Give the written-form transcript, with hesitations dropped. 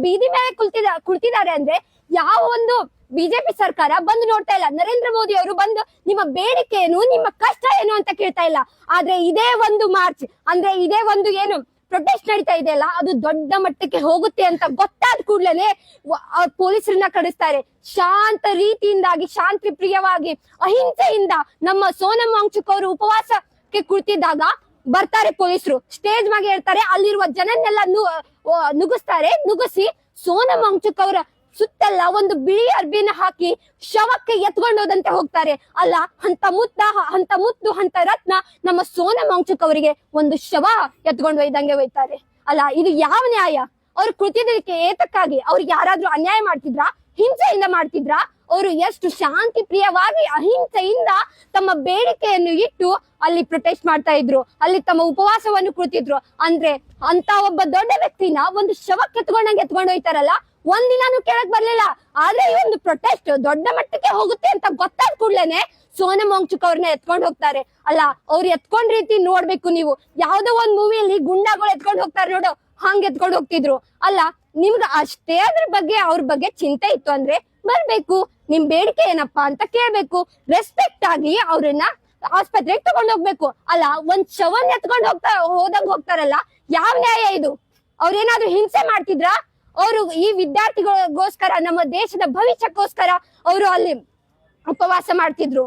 ಬೀದಿ ಮೇಲೆ ಕುಳಿತಿದ್ದಾರೆ ಅಂದ್ರೆ ಯಾವ ಒಂದು ಬಿಜೆಪಿ ಸರ್ಕಾರ ಬಂದು ನೋಡ್ತಾ ಇಲ್ಲ. ನರೇಂದ್ರ ಮೋದಿ ಅವರು ಬಂದು ನಿಮ್ಮ ಬೇಡಿಕೆ ಏನು, ನಿಮ್ಮ ಕಷ್ಟ ಏನು ಅಂತ ಕೇಳ್ತಾ ಇಲ್ಲ. ಆದ್ರೆ ಇದೇ ಒಂದು ಮಾರ್ಚ್ ಅಂದ್ರೆ ಇದೇ ಒಂದು ಏನು ಪ್ರೊಟೆಸ್ಟ್ ನಡೀತಾ ಇದೆಯಲ್ಲ, ಅದು ದೊಡ್ಡ ಮಟ್ಟಕ್ಕೆ ಹೋಗುತ್ತೆ ಅಂತ ಗೊತ್ತಾದ ಕೂಡ್ಲೇನೆ ಪೊಲೀಸರನ್ನ ಕಳಿಸ್ತಾರೆ. ಶಾಂತ ರೀತಿಯಿಂದಾಗಿ, ಶಾಂತಿ ಪ್ರಿಯವಾಗಿ, ಅಹಿಂಸೆಯಿಂದ ನಮ್ಮ ಸೋನಂ ವಾಂಗ್ಚುಕ್ ಅವರು ಉಪವಾಸಕ್ಕೆ ಕುಳಿತಿದ್ದಾಗ ಬರ್ತಾರೆ ಪೊಲೀಸರು, ಸ್ಟೇಜ್ ಮ್ಯಾಗೆ ಹೇಳ್ತಾರೆ, ಅಲ್ಲಿರುವ ಜನನ್ನೆಲ್ಲ ನುಗ್ಗಿಸಿ ಸೋನಂ ವಾಂಗ್ಚುಕ್ ಅವರ ಸುತ್ತಲ್ಲ ಒಂದು ಬಿಳಿ ಅರ್ಬಿನ ಹಾಕಿ ಶವಕ್ಕೆ ಎತ್ಕೊಂಡು ಹೋದಂತೆ ಹೋಗ್ತಾರೆ. ಅಲ್ಲ, ಅಂತ ಮುದ್ದು ಅಂತ ರತ್ನ ನಮ್ಮ ಸೋನಂ ವಾಂಗ್ಚುಕ್ ಅವರಿಗೆ ಒಂದು ಶವ ಎತ್ಕೊಂಡು ಒಯ್ದಂಗೆ ಒಯ್ತಾರೆ. ಅಲ್ಲ, ಇದು ಯಾವ ನ್ಯಾಯ? ಅವ್ರು ಕೃತಿದಕ್ಕೆ ಏತಕ್ಕಾಗಿ ಅವ್ರಿಗೆ ಯಾರಾದ್ರೂ ಅನ್ಯಾಯ ಮಾಡ್ತಿದ್ರಾ, ಹಿಂಸೆಯಿಂದ ಮಾಡ್ತಿದ್ರಾ? ಅವರು ಎಷ್ಟು ಶಾಂತಿ ಪ್ರಿಯವಾಗಿ ಅಹಿಂಸೆಯಿಂದ ತಮ್ಮ ಬೇಡಿಕೆಯನ್ನು ಇಟ್ಟು ಅಲ್ಲಿ ಪ್ರೊಟೆಸ್ಟ್ ಮಾಡ್ತಾ ಇದ್ರು, ಅಲ್ಲಿ ತಮ್ಮ ಉಪವಾಸವನ್ನು ಕುಳಿತಿದ್ರು. ಅಂದ್ರೆ ಅಂತ ಒಬ್ಬ ದೊಡ್ಡ ವ್ಯಕ್ತಿನ ಒಂದು ಶವಕ್ಕೆ ಎತ್ಕೊಂಡು ಹೋಯ್ತಾರಲ್ಲ, ಒಂದಿನಾನು ಕೇಳಕ್ ಬರ್ಲಿಲ್ಲ. ಆದ್ರೆ ಈ ಒಂದು ಪ್ರೊಟೆಸ್ಟ್ ದೊಡ್ಡ ಮಟ್ಟಕ್ಕೆ ಹೋಗುತ್ತೆ ಅಂತ ಗೊತ್ತಾದ ಕೂಡ್ಲೇನೆ ಸೋನಂ ವಾಂಗ್ಚುಕ್ ಅವ್ರನ್ನ ಎತ್ಕೊಂಡು ಹೋಗ್ತಾರೆ. ಅಲ್ಲ, ಅವ್ರು ಎತ್ಕೊಂಡ್ ರೀತಿ ನೋಡ್ಬೇಕು ನೀವು. ಯಾವ್ದೋ ಒಂದ್ ಮೂವಿಯಲ್ಲಿ ಗುಂಡಾಗಳು ಎತ್ಕೊಂಡು ಹೋಗ್ತಾರೆ ನೋಡು, ಹಂಗ ಎತ್ಕೊಂಡು ಹೋಗ್ತಿದ್ರು. ಅಲ್ಲ, ನಿಮ್ಗೆ ಅಷ್ಟೇ ಅದ್ರ ಬಗ್ಗೆ ಅವ್ರ ಬಗ್ಗೆ ಚಿಂತೆ ಇತ್ತು ಅಂದ್ರೆ ಬರ್ಬೇಕು, ನಿಮ್ ಬೇಡಿಕೆ ಏನಪ್ಪಾ ಅಂತ ಕೇಳ್ಬೇಕು, ರೆಸ್ಪೆಕ್ಟ್ ಆಗಿ ಅವ್ರನ್ನ ಆಸ್ಪತ್ರೆಗೆ ತಗೊಂಡ್ ಹೋಗ್ಬೇಕು. ಅಲ್ಲ, ಒಂದ್ ಶವನ್ ಎತ್ಕೊಂಡು ಹೋಗ್ತಾರಲ್ಲ, ಯಾವ ನ್ಯಾಯ ಇದು? ಅವ್ರೇನಾದ್ರೂ ಹಿಂಸೆ ಮಾಡ್ತಿದ್ರಾ? ಅವರು ಈ ವಿದ್ಯಾರ್ಥಿಗಳಿಗೋಸ್ಕರ, ನಮ್ಮ ದೇಶದ ಭವಿಷ್ಯಕ್ಕೋಸ್ಕರ ಅವರು ಅಲ್ಲಿ ಉಪವಾಸ ಮಾಡ್ತಿದ್ರು.